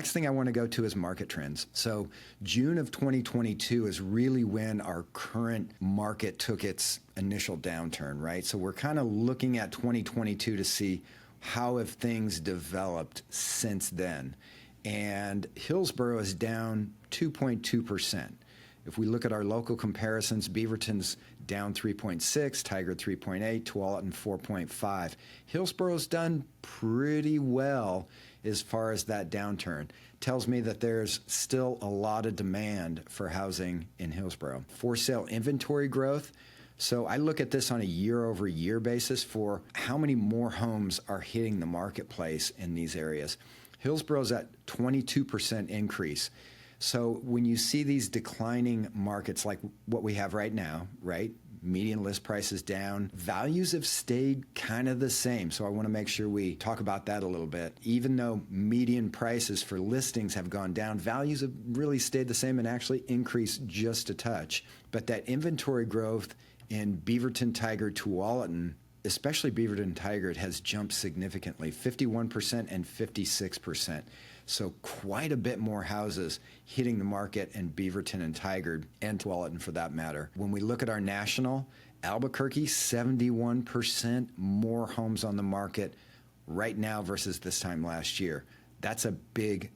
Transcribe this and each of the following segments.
next thing I want to go to is market trends. So June of 2022 is really when our current market took its initial downturn, right? So we're kind of looking at 2022 to see how have things developed since then. And Hillsboro is down 2.2%. If we look at our local comparisons, Beaverton's down 3.6, Tigard 3.8, Tualatin 4.5. Hillsboro's done pretty well as far as that downturn. Tells me that there's still a lot of demand for housing in Hillsboro. For sale inventory growth. So I look at this on a year-over-year basis for how many more homes are hitting the marketplace in these areas. Hillsboro's at 22% increase. So when you see these declining markets like what we have right now, right? Median list prices down, values have stayed kind of the same. So I want to make sure we talk about that a little bit. Even though median prices for listings have gone down, values have really stayed the same and actually increased just a touch. But that inventory growth in Beaverton, Tigard, Tualatin, especially Beaverton, Tigard, has jumped significantly, 51% and 56%. So quite a bit more houses hitting the market in Beaverton and Tigard, and Tualatin for that matter. When we look at our national, Albuquerque, 71% more homes on the market right now versus this time last year. That's a big,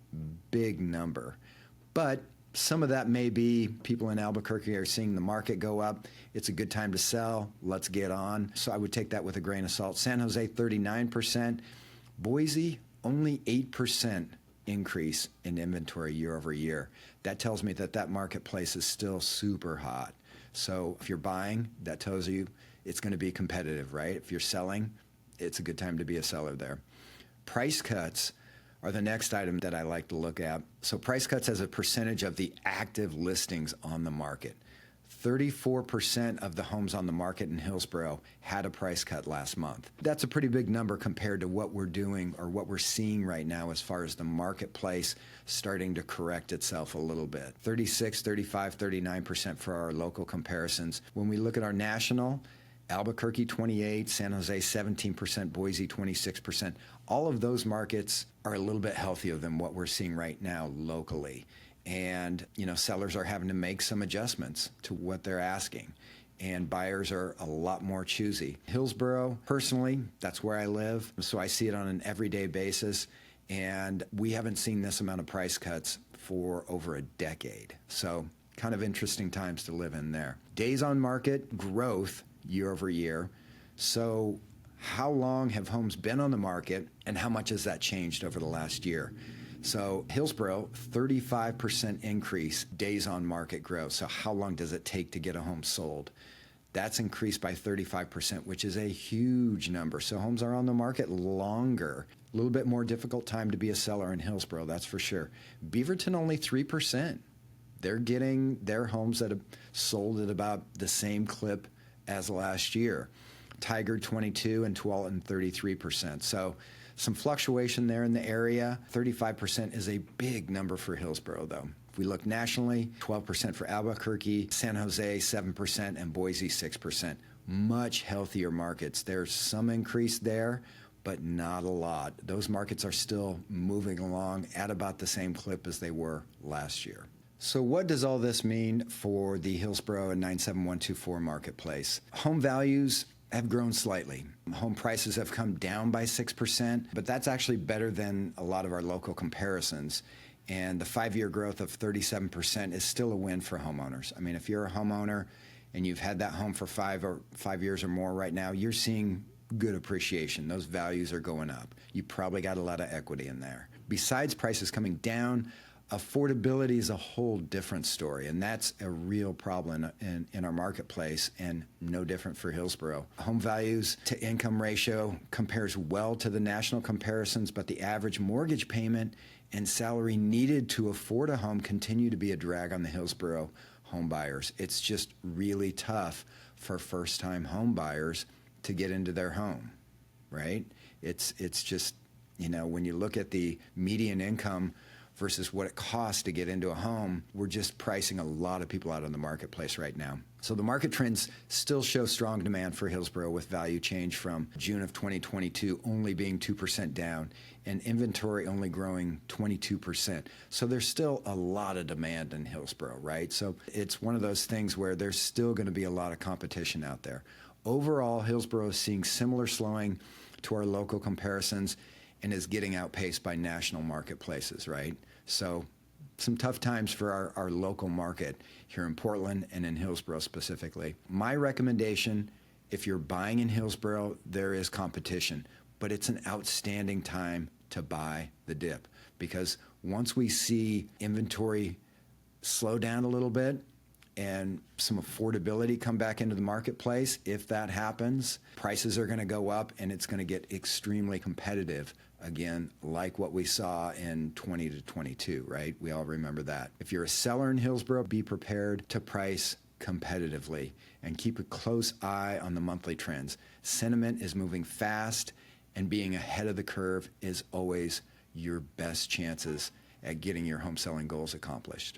big number. But some of that may be people in Albuquerque are seeing the market go up. It's a good time to sell. Let's get on. So I would take that with a grain of salt. San Jose, 39%. Boise, only 8% increase in inventory year over year. That tells me that that marketplace is still super hot. So if you're buying, that tells you it's going to be competitive, right? If you're selling, it's a good time to be a seller there. Price cuts are the next item that I like to look at. So price cuts as a percentage of the active listings on the market. 34% of the homes on the market in Hillsboro had a price cut last month. That's a pretty big number compared to what we're doing or what we're seeing right now as far as the marketplace starting to correct itself a little bit. 36, 35, 39% for our local comparisons. When we look at our national, Albuquerque 28, San Jose 17%, Boise 26%. All of those markets are a little bit healthier than what we're seeing right now locally. And, sellers are having to make some adjustments to what they're asking. And buyers are a lot more choosy. Hillsboro, personally, that's where I live. So I see it on an everyday basis. And we haven't seen this amount of price cuts for over a decade. So kind of interesting times to live in there. Days on market growth year over year. So how long have homes been on the market and how much has that changed over the last year? So Hillsboro, 35% increase days on market growth. So how long does it take to get a home sold? That's increased by 35%, which is a huge number. So homes are on the market longer. A little bit more difficult time to be a seller in Hillsboro, that's for sure. Beaverton, only 3%. They're getting their homes that have sold at about the same clip as last year. Tigard, 22%, and Tualatin, 33%. So some fluctuation there in the area. 35% is a big number for Hillsboro, though. If we look nationally, 12% for Albuquerque, San Jose, 7%, and Boise, 6%. Much healthier markets. There's some increase there, but not a lot. Those markets are still moving along at about the same clip as they were last year. So what does all this mean for the Hillsboro and 97124 marketplace? Home values have grown slightly. Home prices have come down by 6%, but that's actually better than a lot of our local comparisons. And the 5-year growth of 37% is still a win for homeowners. I mean, if you're a homeowner and you've had that home for 5 years or more right now, you're seeing good appreciation. Those values are going up. You probably got a lot of equity in there. Besides prices coming down, affordability is a whole different story, and that's a real problem in our marketplace, and no different for Hillsboro. Home values to income ratio compares well to the national comparisons, but the average mortgage payment and salary needed to afford a home continue to be a drag on the Hillsboro home buyers. It's just really tough for first-time home buyers to get into their home, right? It's just, when you look at the median income versus what it costs to get into a home, we're just pricing a lot of people out on the marketplace right now. So the market trends still show strong demand for Hillsboro, with value change from June of 2022 only being 2% down and inventory only growing 22%. So there's still a lot of demand in Hillsboro, right? So it's one of those things where there's still going to be a lot of competition out there. Overall, Hillsboro is seeing similar slowing to our local comparisons and is getting outpaced by national marketplaces, right? So some tough times for our local market here in Portland and in Hillsboro specifically. My recommendation, if you're buying in Hillsboro, there is competition, but it's an outstanding time to buy the dip, because once we see inventory slow down a little bit and some affordability come back into the marketplace, if that happens, prices are going to go up and it's going to get extremely competitive again, like what we saw in 20 to 22, right? We all remember that. If you're a seller in Hillsboro, be prepared to price competitively and keep a close eye on the monthly trends. Sentiment is moving fast, and being ahead of the curve is always your best chances at getting your home selling goals accomplished.